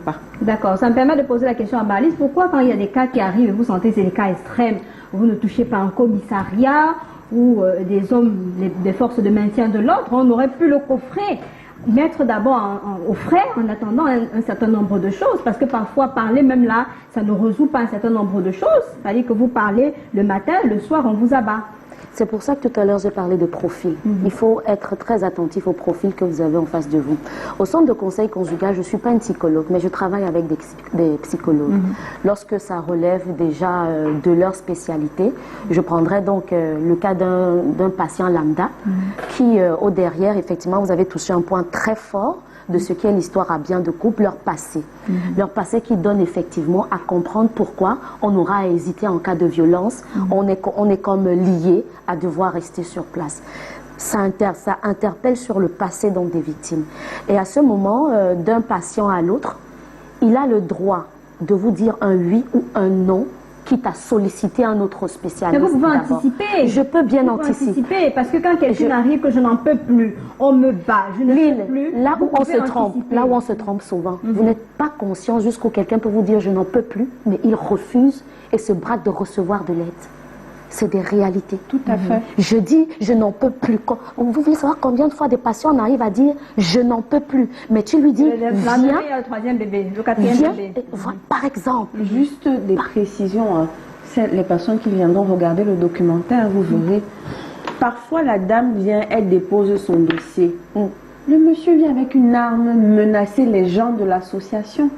pas. D'accord, ça me permet de poser la question à Marlise. Pourquoi quand il y a des cas qui arrivent et vous sentez que c'est des cas extrêmes, vous ne touchez pas un commissariat ou des hommes, des forces de maintien de l'ordre, on aurait pu le coffrer, mettre d'abord au frais en attendant un certain nombre de choses, parce que parfois parler même là, ça ne résout pas un certain nombre de choses. C'est-à-dire que vous parlez le matin, le soir on vous abat. C'est pour ça que tout à l'heure j'ai parlé de profil. Il faut être très attentif au profil que vous avez en face de vous. Au centre de conseil conjugal, je ne suis pas une psychologue, mais je travaille avec des psychologues. Lorsque ça relève déjà de leur spécialité, je prendrai donc le cas d'un patient lambda qui, au derrière, effectivement, vous avez touché un point très fort de ce qu'est l'histoire à bien de couple, leur passé. Leur passé qui donne effectivement à comprendre pourquoi on aura à hésiter en cas de violence. On est comme lié à devoir rester sur place. Ça interpelle sur le passé donc des victimes. Et à ce moment, d'un patient à l'autre, il a le droit de vous dire un oui ou un non, quitte à solliciter un autre spécialiste. Mais vous pouvez anticiper. Je peux bien anticiper. Parce que quand quelqu'un arrive que je n'en peux plus, on me bat, je ne peux plus. Là où on se trompe souvent, vous n'êtes pas conscient jusqu'où quelqu'un peut vous dire je n'en peux plus, mais il refuse et se braque de recevoir de l'aide. C'est des réalités. Tout à fait. Je dis, je n'en peux plus. Vous voulez savoir combien de fois des patients arrivent à dire, je n'en peux plus. Mais tu lui dis, viens. Le troisième bébé, le quatrième bébé. Par exemple. Juste des précisions. Hein. Les personnes qui viendront regarder le documentaire, vous verrez. Parfois, la dame vient, elle dépose son dossier. Le monsieur vient avec une arme menacer les gens de l'association.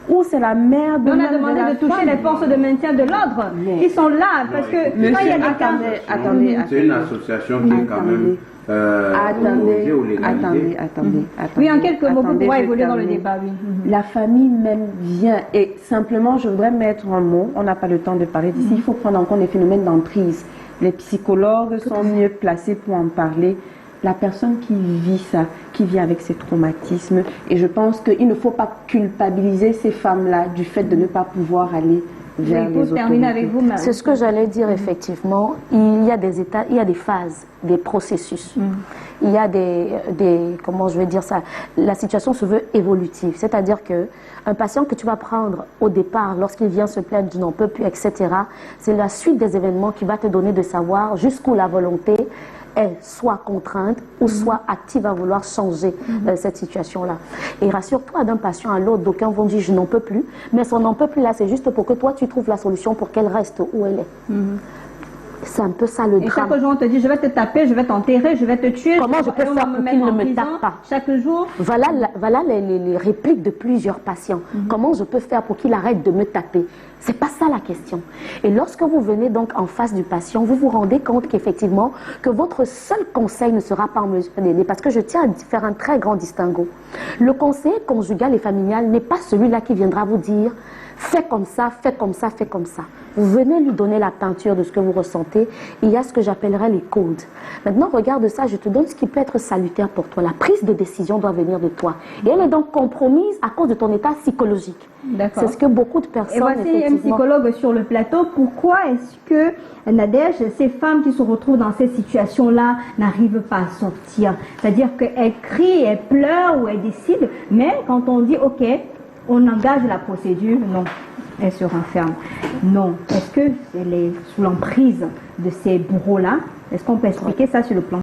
Ou c'est la mère de on a demandé de toucher les forces de maintien de l'ordre qui sont là parce que monsieur, quand il y a des attendez, c'est une association qui est quand même attendez. Oui, en quelques mots, pour pouvoir évoluer dans le débat, oui. La famille même vient et simplement, je voudrais mettre un mot, on n'a pas le temps de parler d'ici, il faut prendre en compte les phénomènes d'emprise. Les psychologues sont mieux placés pour en parler. La personne qui vit ça, qui vit avec ces traumatismes, et je pense qu'il ne faut pas culpabiliser ces femmes-là du fait de ne pas pouvoir aller vers les autorités. C'est ce que j'allais dire effectivement. Il y a des états, il y a des phases, des processus. Il y a comment je vais dire ça, la situation se veut évolutive. C'est-à-dire que un patient que tu vas prendre au départ, lorsqu'il vient se plaindre du n'en peut plus, etc., c'est la suite des événements qui va te donner de savoir jusqu'où la volonté est soit contrainte ou soit active à vouloir changer cette situation-là. Et rassure-toi, d'un patient à l'autre, d'aucuns vont dire je n'en peux plus, mais son n'en peut plus là, c'est juste pour que toi tu trouves la solution pour qu'elle reste où elle est. C'est un peu ça le drame. Et chaque jour on te dit je vais te taper, je vais t'enterrer, je vais te tuer. Comment je peux faire pour qu'il ne me tape pas? Chaque jour. Voilà les répliques de plusieurs patients. Comment je peux faire pour qu'il arrête de me taper? C'est pas ça la question. Et lorsque vous venez donc en face du patient, vous vous rendez compte qu'effectivement, que votre seul conseil ne sera pas en mesure d'aider. Parce que je tiens à faire un très grand distinguo. Le conseiller conjugal et familial n'est pas celui-là qui viendra vous dire fais comme ça, fais comme ça, fais comme ça. Vous venez lui donner la peinture de ce que vous ressentez. Il y a ce que j'appellerais les codes. Maintenant, regarde ça, je te donne ce qui peut être salutaire pour toi. La prise de décision doit venir de toi. Et elle est donc compromise à cause de ton état psychologique. C'est ce que beaucoup de personnes... Et voici un psychologue sur le plateau. Pourquoi est-ce que, Nadège, ces femmes qui se retrouvent dans ces situations-là n'arrivent pas à sortir? C'est-à-dire qu'elles crient, elles pleurent ou elles décident, mais quand on dit « Ok, on engage la procédure », non. Elle se renferme. Non. Est-ce qu'elle est sous l'emprise de ces bourreaux-là? Est-ce qu'on peut expliquer ça sur le plan